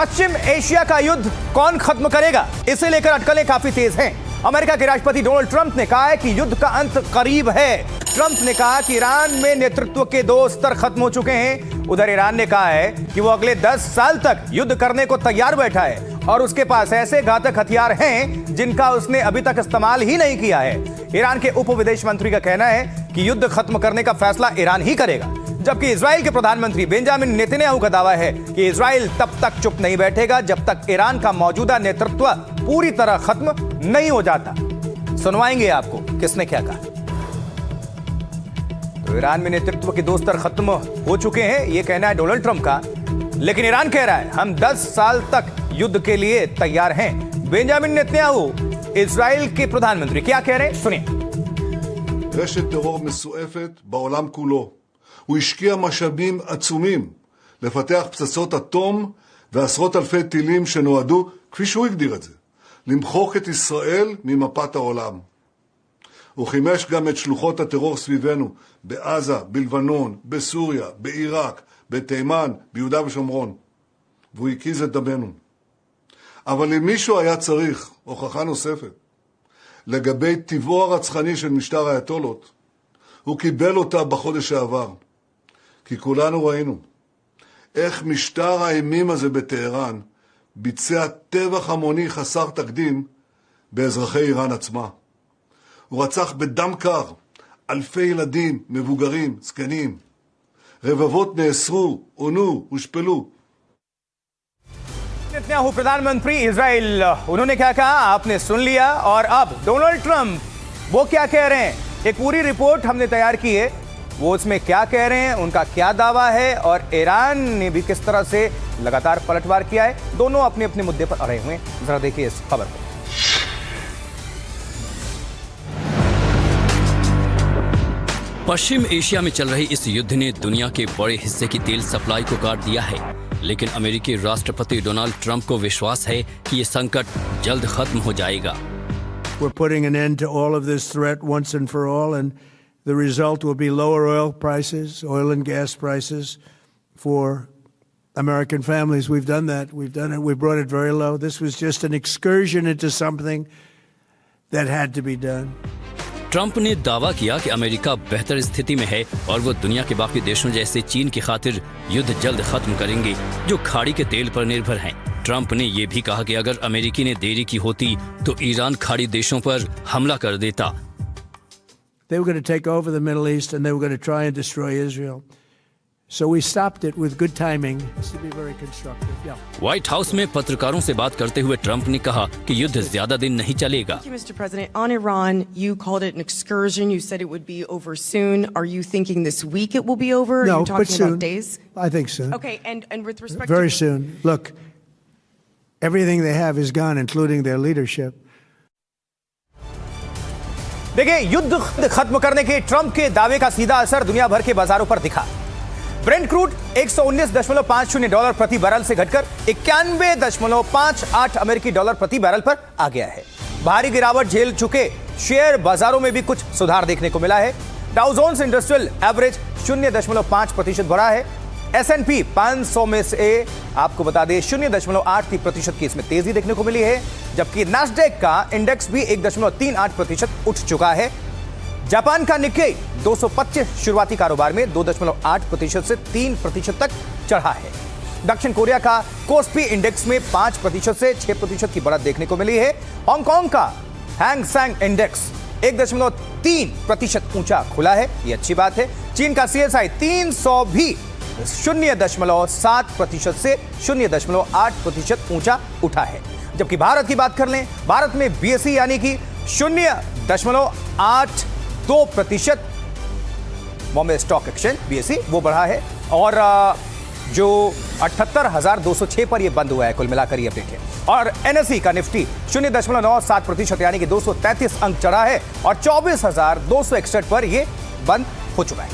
पश्चिम Asia का युद्ध कौन खत्म करेगा, इसे लेकर अटकलें काफी तेज हैं। अमेरिका के राष्ट्रपति डोनाल्ड ट्रंप ने कहा है कि युद्ध का अंत करीब है। ट्रंप ने कहा कि ईरान में नेतृत्व के 2 स्तर खत्म हो चुके हैं। उधर ईरान ने कहा है कि वो अगले 10 साल तक युद्ध करने को तैयार बैठा है और उसके पास ऐसे घातक हथियार हैं जिनका उसने अभी तक इस्तेमाल ही नहीं किया है। ईरान के उप विदेश मंत्री का कहना है कि युद्ध खत्म करने का फैसला ईरान ही करेगा, जबकि इजराइल के प्रधानमंत्री बेंजामिन नेतन्याहू का दावा है कि इजराइल तब तक चुप नहीं बैठेगा जब तक ईरान का मौजूदा नेतृत्व पूरी तरह खत्म नहीं हो जाता। सुनवाएंगे आपको किसने क्या कहा। तो ईरान में नेतृत्व के 2 स्तर खत्म हो चुके हैं, यह कहना है डोनाल्ड ट्रंप का, लेकिन ईरान कह रहा है हम 10 साल तक युद्ध के लिए तैयार हैं। बेंजामिन नेतन्याहू इजराइल के प्रधानमंत्री क्या कह रहे हैं, सुनिए। רשת טרור מסועפת בעולם כולו. הוא השקיע משאבים עצומים לפתח פצצות אטום ועשרות אלפי טילים שנועדו, כפי שהוא הגדיר את זה, למחוק את ישראל ממפת העולם. הוא חימש גם את שלוחות הטרור סביבנו, בעזה, בלבנון, בסוריה, בעיראק, בתימן, ביהודה ושומרון. והוא הקיז את דמנו. אבל אם מישהו היה צריך הוכחה נוספת לגבי טבעו הרצחני של משטר האייתולות, הוא קיבל אותה בחודש שעבר. כי כולנו ראינו איך משטר האימים הזה בטהרן ביצע טבח המוני חסר תקדים באזרחי איראן עצמה. הוא רצח בדם קר אלפי ילדים, מבוגרים, זקנים. רבבות נאסרו, עונו, הושפלו. नेतन्याहू प्रधानमंत्री इजराइल, उन्होंने क्या कहा आपने सुन लिया। और अब डोनाल्ड ट्रंप वो क्या कह रहे हैं, एक पूरी रिपोर्ट हमने तैयार की है, वो उसमें क्या कह रहे हैं, उनका क्या दावा है और ईरान ने भी किस तरह से लगातार पलटवार किया है। दोनों अपने अपने मुद्दे पर अड़े हुए हैं। जरा देखिए इस खबर को। पश्चिम एशिया में चल रही इस युद्ध ने दुनिया के बड़े हिस्से की तेल सप्लाई को काट दिया है, लेकिन अमेरिकी राष्ट्रपति डोनाल्ड ट्रंप को विश्वास है कि ये संकट जल्द खत्म हो जाएगा। We're putting an end to all of this threat once and for all, and the result will be lower oil prices, oil and gas prices for American families. We've done that. We've done it. We brought it very low. This was just an excursion into something that had to be done. Trump ने दावा किया कि America बेहतर स्थिति में है और वो दुनिया के बाकी देशों जैसे चीन की खातिर युद्ध जल्द खत्म करेंगे जो खाड़ी के तेल पर निर्भर हैं। ट्रंप ने ये भी कहा कि अगर अमेरिकी ने देरी की होती तो ईरान खाड़ी देशों पर हमला कर देता। They were going to take over the Middle East and they were going to try and destroy Israel. So we stopped it with good timing. This would be very constructive. Yeah. White house में पत्रकारों से बात करते हुए Trump ने कहा कि युद्ध ज्यादा दिन नहीं चलेगा। Thank you, Mr. President. On Iran, you called it an excursion. You said it would be over soon. Are you thinking this week it will be over? No, Are you but talking soon. about days? I think soon. Okay, and with respect Very to soon. Look, everything they have is gone, including their leadership. देखिए, युद्ध खत्म करने के Trump के दावे का सीधा असर दुनिया भर के बाजारों पर दिखा। ब्रेंट क्रूड $119.50 प्रति बैरल से घटकर 91.58 अमेरिकी डॉलर प्रति बैरल पर आ गया है। भारी गिरावट झेल चुके शेयर बाजारों में भी कुछ सुधार देखने को मिला है। डाउ जोन्स इंडस्ट्रियल एवरेज 0.5% बढ़ा है। S&P 500 में से आपको बता दें 0.83% की इसमें तेजी देखने को मिली है, जबकि नैस्डैक का इंडेक्स भी 1.38% उठ चुका है। जापान का निक्केई 225 शुरुआती कारोबार में 2.8% से 3% तक चढ़ा है। दक्षिण कोरिया का कोस्पी इंडेक्स में 5% से 6% की बढ़त देखने को मिली है। हांगकांग का हैंग सेंग इंडेक्स 1.3% ऊंचा खुला है, यह अच्छी बात है। चीन का CSI 300 भी 0.7% से 0.8% ऊंचा उठा है। जबकि भारत की बात कर लें, भारत में BSE यानी कि 0.82% बॉम्बे स्टॉक एक्सचेंज BSE वो बढ़ा है और जो 78,206 पर ये बंद हुआ है। कुल मिलाकर ये अपडेट है। और NSE का निफ्टी 0.97% यानी कि 233 अंक चढ़ा है और 24,261 पर ये बंद हो चुका है।